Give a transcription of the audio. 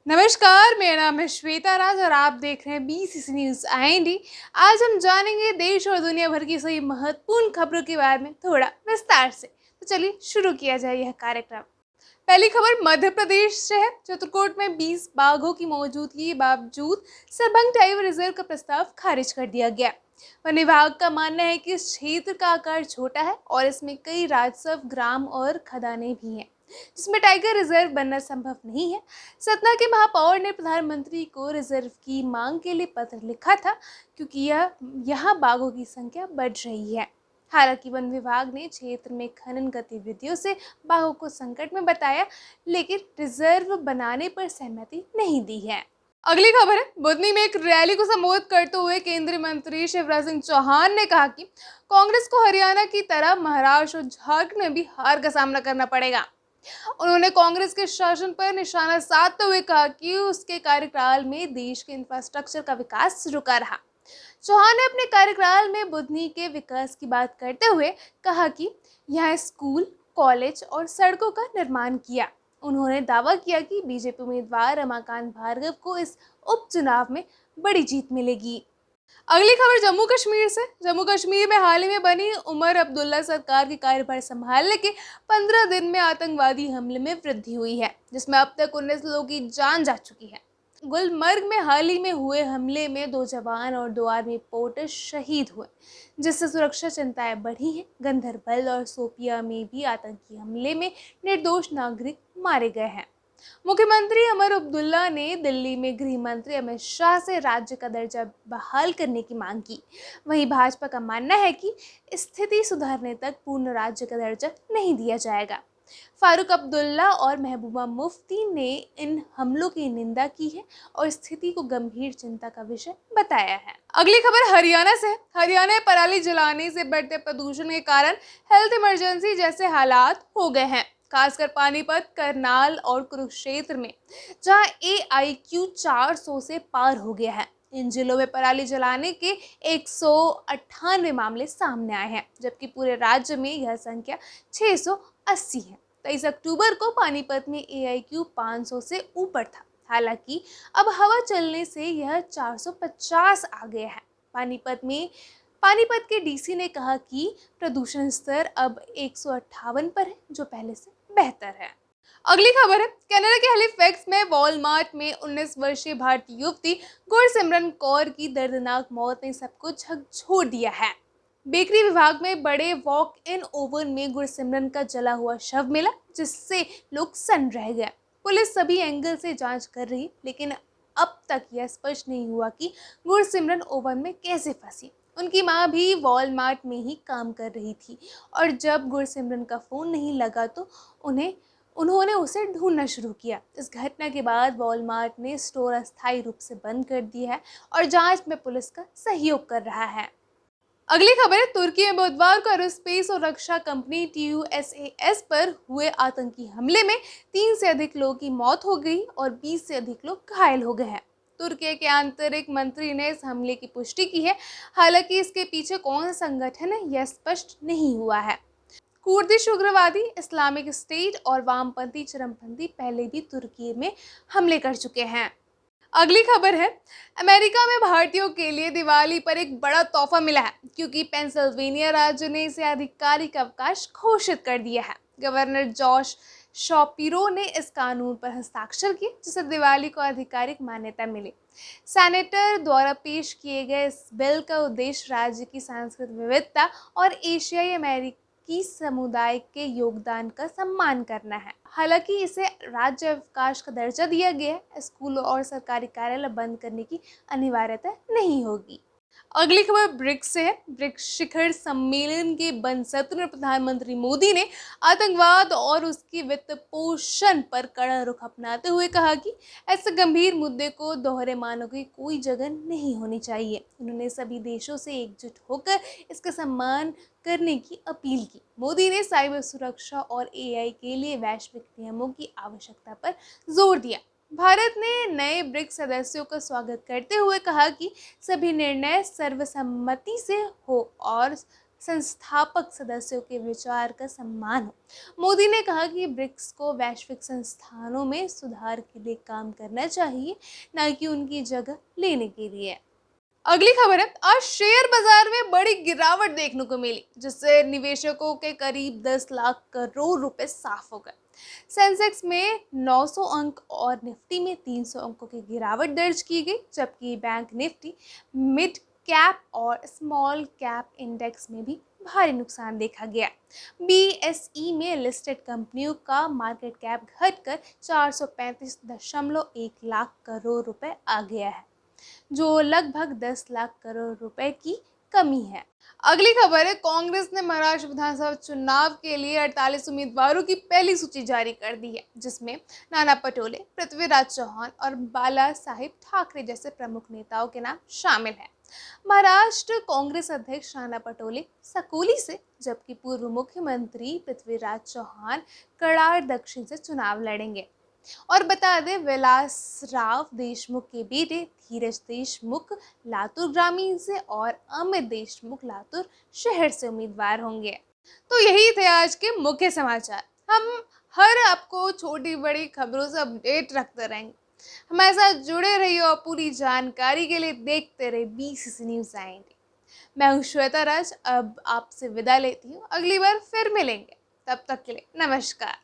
नमस्कार, मेरा नाम है श्वेता राज और आप देख रहे हैं बीसीसी न्यूज़ IND। आज हम जानेंगे देश और दुनिया भर की सही महत्वपूर्ण खबरों के बारे में थोड़ा विस्तार से। तो चलिए शुरू किया जाए यह कार्यक्रम। पहली खबर मध्य प्रदेश से है। चित्रकूट में 20 बाघों की मौजूदगी के बावजूद सरबंग टाइगर रिजर्व का प्रस्ताव खारिज कर दिया गया। वन विभाग का मानना है कि इस क्षेत्र का आकार छोटा है और इसमें कई राजस्व, ग्राम और खदानें भी हैं, जिसमें टाइगर रिजर्व बनना संभव नहीं है। सतना के महापौर ने प्रधानमंत्री को रिजर्व की मांग के लिए पत्र लिखा था, क्योंकि यहाँ बाघों की संख्या बढ़ रही है। हालांकि वन विभाग ने क्षेत्र में खनन गतिविधियों से बाघों को संकट में बताया, लेकिन रिजर्व बनाने पर सहमति नहीं दी है। अगली खबर है, बुधनी में एक रैली को संबोधित करते हुए केंद्रीय मंत्री शिवराज सिंह चौहान ने कहा कि कांग्रेस को हरियाणा की तरह महाराष्ट्र और झारखंड में भी हार का सामना करना पड़ेगा। उन्होंने कांग्रेस के शासन पर निशाना साधते हुए कहा कि उसके कार्यकाल में देश के इंफ्रास्ट्रक्चर का विकास रुका रहा। चौहान ने अपने कार्यकाल में बुधनी के विकास की बात करते हुए कहा कि यहाँ स्कूल, कॉलेज और सड़कों का निर्माण किया। उन्होंने दावा किया कि बीजेपी उम्मीदवार रमाकांत भार्गव को इस उपचुनाव में बड़ी जीत मिलेगी। अगली खबर जम्मू कश्मीर से। जम्मू कश्मीर में हाल ही में बनी उमर अब्दुल्ला सरकार की कार्यभार संभालने के 15 दिन में आतंकवादी हमले में वृद्धि हुई है, जिसमें अब तक 19 लोगों की जान जा चुकी है। गुलमर्ग में हाल ही में हुए हमले में 2 जवान और 2 आर्मी पोर्टर शहीद हुए, जिससे सुरक्षा चिंताएं बढ़ी हैं। गंदरबल और सोपिया में भी आतंकी हमले में निर्दोष नागरिक मारे गए हैं। मुख्यमंत्री उमर अब्दुल्ला ने दिल्ली में गृह मंत्री अमित शाह से राज्य का दर्जा बहाल करने की मांग की। वहीं भाजपा का मानना है कि स्थिति सुधरने तक पूर्ण राज्य का दर्जा नहीं दिया जाएगा। फारूक अब्दुल्ला और महबूबा मुफ्ती ने इन हमलों की निंदा की है और स्थिति को गंभीर चिंता का विषय बताया है। अगली खबर हरियाणा से। हरियाणा में पराली जलाने से बढ़ते प्रदूषण के कारण हेल्थ इमरजेंसी जैसे हालात हो गए हैं, खासकर पानीपत, करनाल और कुरुक्षेत्र में, जहां AIQ 400 से पार हो गया है। इन जिलों में पराली जलाने के 198 मामले सामने आए हैं, जबकि पूरे राज्य में यह संख्या 680 है। 23 अक्टूबर को पानीपत में AIQ 500 से ऊपर था। हालांकि अब हवा चलने से यह 450 आ गया है। पानीपत के DC ने कहा कि प्रदूषण स्तर अब 158 पर है, जो पहले से बेहतर है। अगली खबर है, कनाडा के हैलिफैक्स में वॉलमार्ट में 19 वर्षीय भारतीय युवती गुरसिमरन कौर की दर्दनाक मौत ने सबको झकझोर दिया है। बेकरी विभाग में बड़े वॉक इन ओवन में गुरसिमरन का जला हुआ शव मिला, जिससे लोग सन्न रह गए। पुलिस सभी एंगल से जांच कर रही, लेकिन अब तक यह स्पष्ट नहीं हुआ कि गुरसिमरन ओवन में कैसे फंसी। उनकी मां भी वॉलमार्ट में ही काम कर रही थी और जब गुरसिमरन का फ़ोन नहीं लगा तो उन्होंने उसे ढूंढना शुरू किया। इस घटना के बाद वॉलमार्ट ने स्टोर अस्थायी रूप से बंद कर दिया है और जांच में पुलिस का सहयोग कर रहा है। अगली खबर है, तुर्की में बुधवार को एरोस्पेस और रक्षा कंपनी TUSAS पर हुए आतंकी हमले में 3 से अधिक लोगों की मौत हो गई और 20 से अधिक लोग घायल हो गए हैं। तुर्की के आंतरिक मंत्री ने इस हमले की पुष्टि की है। हालांकि इसके पीछे कौन सा संगठन है, यह स्पष्ट नहीं हुआ है। कुर्दिश उग्रवादी, इस्लामिक स्टेट और वामपंथी चरमपंथी पहले भी तुर्की में हमले कर चुके हैं। अगली खबर है, अमेरिका में भारतीयों के लिए दिवाली पर एक बड़ा तोहफा मिला है, क्योंकि पेंसिल्वेनिया राज्य ने इसे आधिकारिक अवकाश घोषित कर दिया है। गवर्नर जॉश शॉपिरो ने इस कानून पर हस्ताक्षर किए, जिससे दिवाली को आधिकारिक मान्यता मिली। सेनेटर द्वारा पेश किए गए इस बिल का उद्देश्य राज्य की सांस्कृतिक विविधता और एशियाई अमेरिकी समुदाय के योगदान का सम्मान करना है। हालांकि इसे राज्य अवकाश का दर्जा दिया गया है, स्कूलों और सरकारी कार्यालय बंद करने की अनिवार्यता नहीं होगी। अगली खबर ब्रिक्स से है। ब्रिक्स शिखर सम्मेलन के बंद सत्र में प्रधानमंत्री मोदी ने आतंकवाद और उसकी वित्त पोषण पर कड़ा रुख अपनाते हुए कहा कि ऐसे गंभीर मुद्दे को दोहरे मानों की कोई जगह नहीं होनी चाहिए। उन्होंने सभी देशों से एकजुट होकर इसका सम्मान करने की अपील की। मोदी ने साइबर सुरक्षा और AI के लिए वैश्विक नियमों की आवश्यकता पर जोर दिया। भारत ने नए ब्रिक्स सदस्यों का स्वागत करते हुए कहा कि सभी निर्णय सर्वसम्मति से हो और संस्थापक सदस्यों के विचार का सम्मान हो। मोदी ने कहा कि ब्रिक्स को वैश्विक संस्थानों में सुधार के लिए काम करना चाहिए, न कि उनकी जगह लेने के लिए। अगली खबर है, आज शेयर बाजार में बड़ी गिरावट देखने को मिली, जिससे निवेशकों के करीब 10 लाख करोड़ रुपए साफ हो गए। सेंसेक्स में 900 अंक और निफ्टी में 300 अंकों की गिरावट दर्ज की गई, जबकि बैंक निफ्टी, मिड कैप और स्मॉल कैप इंडेक्स में भी भारी नुकसान देखा गया। बीएसई में लिस्टेड कंपनियों का मार्केट कैप घटकर 435.1 लाख करोड़ रुपए आ गया है, जो लगभग 10 लाख करोड़ रुपए की कमी है। अगली खबर है, कांग्रेस ने महाराष्ट्र विधानसभा चुनाव के लिए 48 उम्मीदवारों की पहली सूची जारी कर दी है, जिसमें नाना पटोले, पृथ्वीराज चौहान और बाला साहिब ठाकरे जैसे प्रमुख नेताओं के नाम शामिल हैं। महाराष्ट्र कांग्रेस अध्यक्ष नाना पटोले सकोली से, जबकि पूर्व मुख्यमंत्री पृथ्वीराज चौहान कराड़ दक्षिण से चुनाव लड़ेंगे। और बता दें, विलासराव देशमुख के बेटे धीरज देशमुख लातूर ग्रामीण से और अमित देशमुख लातूर शहर से उम्मीदवार होंगे। तो यही थे आज के मुख्य समाचार। हम हर आपको छोटी बड़ी खबरों से अपडेट रखते रहेंगे। हमारे साथ जुड़े रहिए और पूरी जानकारी के लिए देखते रहिए बीसीसी न्यूज़ IND। मैं हूँ श्वेता राज, अब आपसे विदा लेती हूँ। अगली बार फिर मिलेंगे, तब तक के लिए नमस्कार।